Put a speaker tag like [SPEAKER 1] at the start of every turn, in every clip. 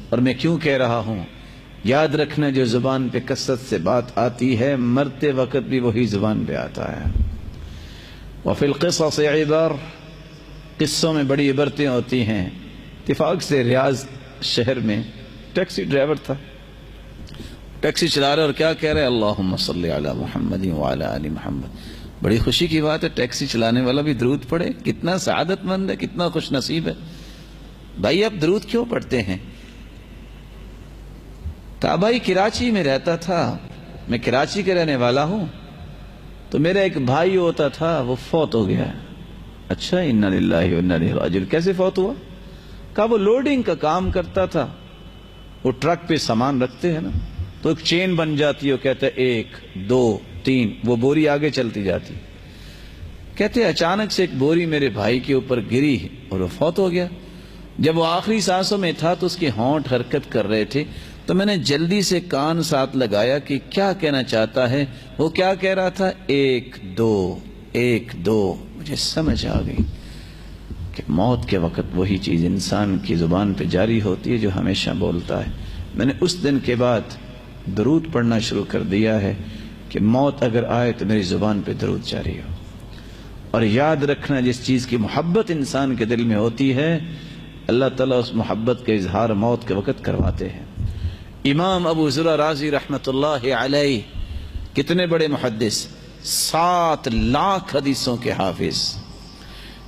[SPEAKER 1] اور میں کیوں کہہ رہا ہوں؟ یاد رکھنا جو زبان پہ کثرت سے بات آتی ہے مرتے وقت بھی وہی زبان پہ آتا ہے۔ وفی القصص عبر، قصوں میں بڑی عبرتیں ہوتی ہیں۔ اتفاق سے ریاض شہر میں ٹیکسی ڈرائیور تھا، ٹیکسی چلا رہا اور کیا کہہ رہے؟ اللہم صلی علی محمد وعلی آل محمد۔ بڑی خوشی کی بات ہے، ٹیکسی چلانے والا بھی درود پڑھے، کتنا سعادت مند ہے، کتنا خوش نصیب ہے۔ بھائی آپ درود کیوں پڑھتے ہیں؟ کہا بھائی کراچی میں رہتا تھا، میں کراچی کے رہنے والا ہوں، تو میرا ایک بھائی ہوتا تھا وہ فوت ہو گیا۔ اچھا، انا للہ و انا الیہ راجعون، کیسے فوت ہوا؟ کہا وہ لوڈنگ کا کام کرتا تھا، وہ ٹرک پہ سامان رکھتے ہیں نا، تو ایک چین بن جاتی ہے، وہ کہتا ہے 1 2 3، وہ بوری آگے چلتی جاتی۔ کہتے اچانک سے ایک بوری میرے بھائی کے اوپر گری اور وہ فوت ہو گیا۔ جب وہ آخری سانسوں میں تھا تو اس کے ہونٹ حرکت کر رہے تھے، تو میں نے جلدی سے کان ساتھ لگایا کہ کیا کہنا چاہتا ہے۔ وہ کیا کہہ رہا تھا؟ 1 2 1 2۔ مجھے سمجھ آ گئی کہ موت کے وقت وہی چیز انسان کی زبان پہ جاری ہوتی ہے جو ہمیشہ بولتا ہے۔ میں نے اس دن کے بعد درود پڑھنا شروع کر دیا ہے کہ موت اگر آئے تو میری زبان پہ درود جاری ہو۔ اور یاد رکھنا جس چیز کی محبت انسان کے دل میں ہوتی ہے اللہ تعالیٰ اس محبت کا اظہار موت کے وقت کرواتے ہیں۔ امام ابو زرع رازی رحمت اللہ علیہ کتنے بڑے محدث، 7 لاکھ حدیثوں کے حافظ۔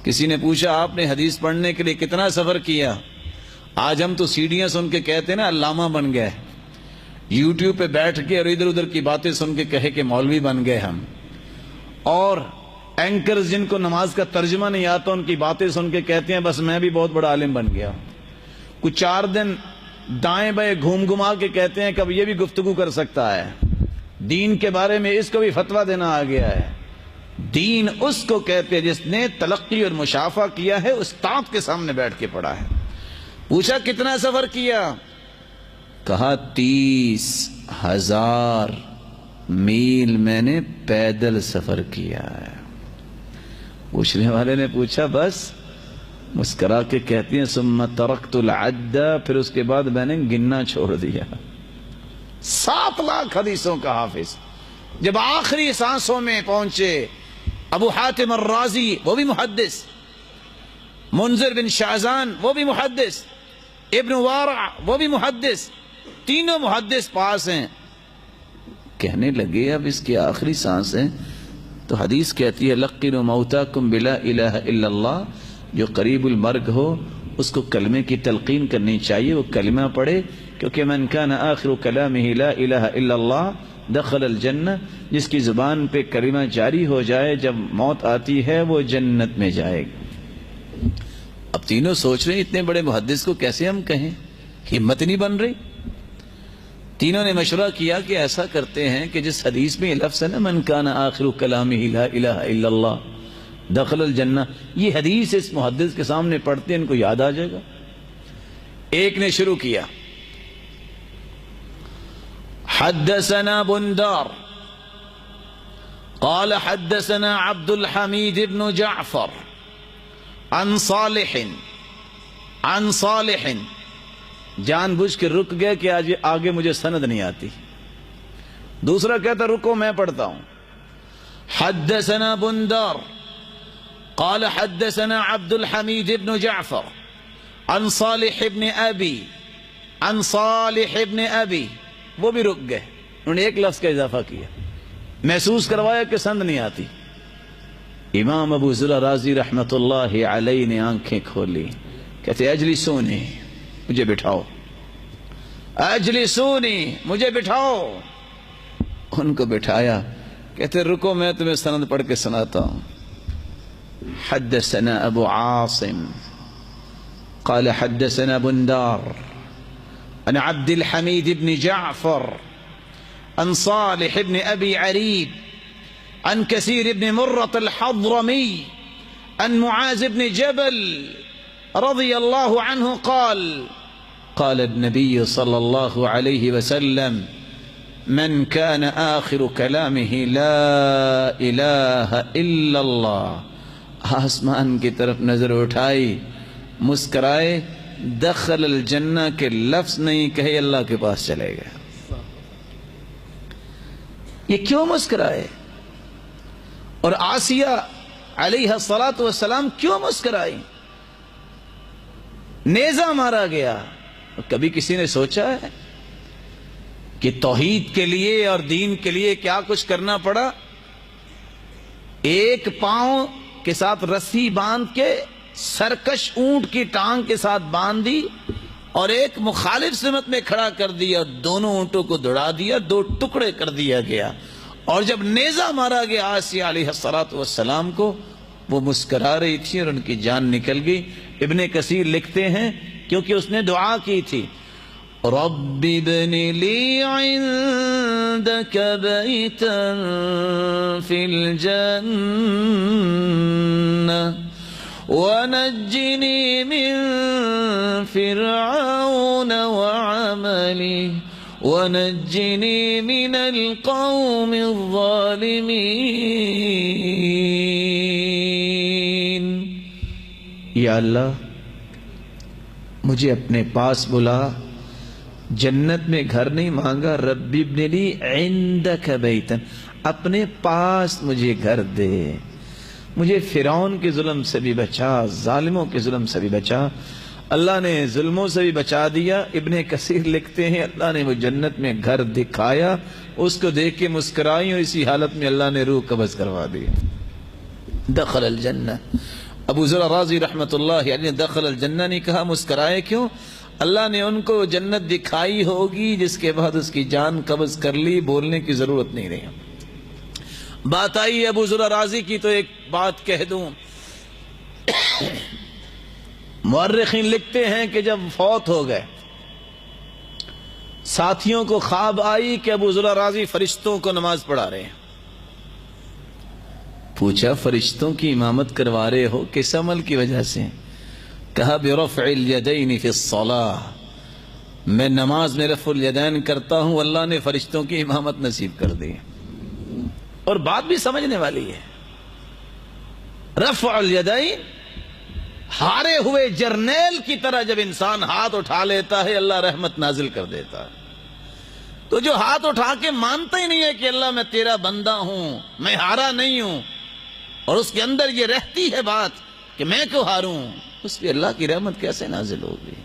[SPEAKER 1] کسی نے پوچھا آپ نے حدیث پڑھنے کے لیے کتنا سفر کیا؟ آج ہم تو سیڑھیاں سن کے کہتے ہیں نا علامہ بن گئے، یوٹیوب پہ بیٹھ کے اور ادھر ادھر کی باتیں سن کے کہے کہ مولوی بن گئے ہم، اور اینکرز جن کو نماز کا ترجمہ نہیں آتا ان کی باتیں سن کے کہتے ہیں بس میں بھی بہت بڑا عالم بن گیا۔ کچھ 4 دن دائیں بائیں گھوم گھما کے کہتے ہیں کہ اب یہ بھی گفتگو کر سکتا ہے، دین کے بارے میں اس کو بھی فتویٰ دینا آ گیا ہے۔ دین اس کو کہتے ہیں جس نے تلقی اور مشافہ کیا ہے، استاد کے سامنے بیٹھ کے پڑھا ہے۔ پوچھا کتنا سفر کیا؟ کہا 30,000 میل میں نے پیدل سفر کیا ہے۔ پوچھنے والے نے پوچھا بس؟ مسکرا کے کہتی ہیں ثم ترکت العد، پھر اس کے بعد میں نے گننا چھوڑ دیا۔ 7 لاکھ حدیثوں کا حافظ۔ جب آخری سانسوں میں پہنچے ابو حاتم الرازی وہ بھی محدث، منذر بن شعزان وہ بھی محدث، ابن وارع وہ بھی محدث، تینوں محدث پاس ہیں۔ کہنے لگے اب اس کی آخری سانس ہے تو حدیث کہتی ہے لقنوا موتاکم بلا الہ الا اللہ، جو قریب المرگ ہو اس کو کلمے کی تلقین کرنی چاہیے، وہ کلمہ پڑھے، کیونکہ من کان آخر کلامہ لا الہ الا اللہ دخل الجنہ، جس کی زبان پہ کلمہ جاری ہو جائے جب موت آتی ہے وہ جنت میں جائے گا۔ اب تینوں سوچ رہے ہیں اتنے بڑے محدث کو کیسے ہم کہیں، ہمت نہیں بن رہی۔ تینوں نے مشورہ کیا کہ ایسا کرتے ہیں کہ جس حدیث میں یہ لفظ ہے نا من کان آخر کلامہ لا الہ الا اللہ دخل الجنہ، یہ حدیث اس محدث کے سامنے پڑھتے ہیں ان کو یاد آ جائے گا۔ ایک نے شروع کیا حدثنا بندار قال حدثنا عبد الحمید بن جعفر عن صالح، جان بوجھ کے رک گئے کہ آج آگے مجھے سند نہیں آتی۔ دوسرا کہتا رکو میں پڑھتا ہوں، حدثنا بندار قال حدثنا عبد الحمید بن جعفر عن صالح بن ابی، وہ بھی رک گئے، انہوں نے ایک لفظ کا اضافہ کیا، محسوس کروایا کہ سند نہیں آتی۔ امام ابو زرع رازی رحمت اللہ علیہ نے آنکھیں کھولی، کہتے اجلسونی، مجھے بٹھاؤ، اجلسونی، مجھے بٹھاؤ۔ ان کو بٹھایا، کہتے رکو میں تمہیں سند پڑھ کے سناتا ہوں۔ حدثنا ابو عاصم قال حدثنا بندار عن عبد الحمید بن جعفر عن صالح بن ابی عریب عن كثير بن مرة الحضرمي عن معاذ بن جبل رضي الله عنه قال قال النبي صلى الله عليه وسلم من كان آخر كلامه لا إله إلا الله، آسمان کی طرف نظر اٹھائی، مسکرائے، دخل الجنہ کے لفظ نہیں کہے اللہ کے پاس چلے گئے. یہ کیوں مسکرائے؟ اور آسیہ علیہ الصلاۃ والسلام کیوں مسکرائی؟ نیزہ مارا گیا. کبھی کسی نے سوچا ہے کہ توحید کے لیے اور دین کے لیے کیا کچھ کرنا پڑا؟ ایک پاؤں کے ساتھ رسی باندھ کے سرکش اونٹ کی ٹانگ کے ساتھ باندھ دی اور ایک مخالف سمت میں کھڑا کر دیا، دونوں اونٹوں کو دوڑا دیا، دو ٹکڑے کر دیا گیا. اور جب نیزہ مارا گیا آسیہ علیہ الصلوۃ والسلام کو، وہ مسکرا رہی تھی اور ان کی جان نکل گئی. ابن کثیر لکھتے ہیں کیونکہ اس نے دعا کی تھی، رب ابن لی عندک بیتا فی الجنہ ونجنی من فرعون وعملی ونجنی من القوم الظالمین. یا اللہ مجھے اپنے پاس بلا. جنت میں گھر نہیں مانگا، رب ابن لی عندک بیتا، اپنے پاس مجھے گھر دے. مجھے فرعون کے ظلم سے بھی بچا، ظالموں کے ظلم سے بھی بچا. اللہ نے ظلموں سے بھی بچا دیا. ابن کثیر لکھتے ہیں اللہ نے وہ جنت میں گھر دکھایا، اس کو دیکھ کے مسکرائی اور اسی حالت میں اللہ نے روح قبض کروا دی. دخل الجنہ. ابو ذر رازی رحمت اللہ علیہ دخل الجنہ نہیں کہا، مسکرائے کیوں؟ اللہ نے ان کو جنت دکھائی ہوگی جس کے بعد اس کی جان قبض کر لی، بولنے کی ضرورت نہیں رہی. بات آئی ابو ذر رازی کی تو ایک بات کہہ دوں. مورخین لکھتے ہیں کہ جب فوت ہو گئے ساتھیوں کو خواب آئی کہ ابو ذر رازی فرشتوں کو نماز پڑھا رہے ہیں. پوچھا فرشتوں کی امامت کروا رہے ہو کس عمل کی وجہ سے؟ کہا برفع الیدین فی الصلاۃ، میں نماز میں رفع الیدین کرتا ہوں، اللہ نے فرشتوں کی امامت نصیب کر دی. اور بات بھی سمجھنے والی ہے. رفع الیدین، ہارے ہوئے جرنیل کی طرح جب انسان ہاتھ اٹھا لیتا ہے اللہ رحمت نازل کر دیتا ہے. تو جو ہاتھ اٹھا کے مانتا ہی نہیں ہے کہ اللہ میں تیرا بندہ ہوں، میں ہارا نہیں ہوں، اور اس کے اندر یہ رہتی ہے بات کہ میں کیوں ہاروں، اس پہ اللہ کی رحمت کیسے نازل ہوگی؟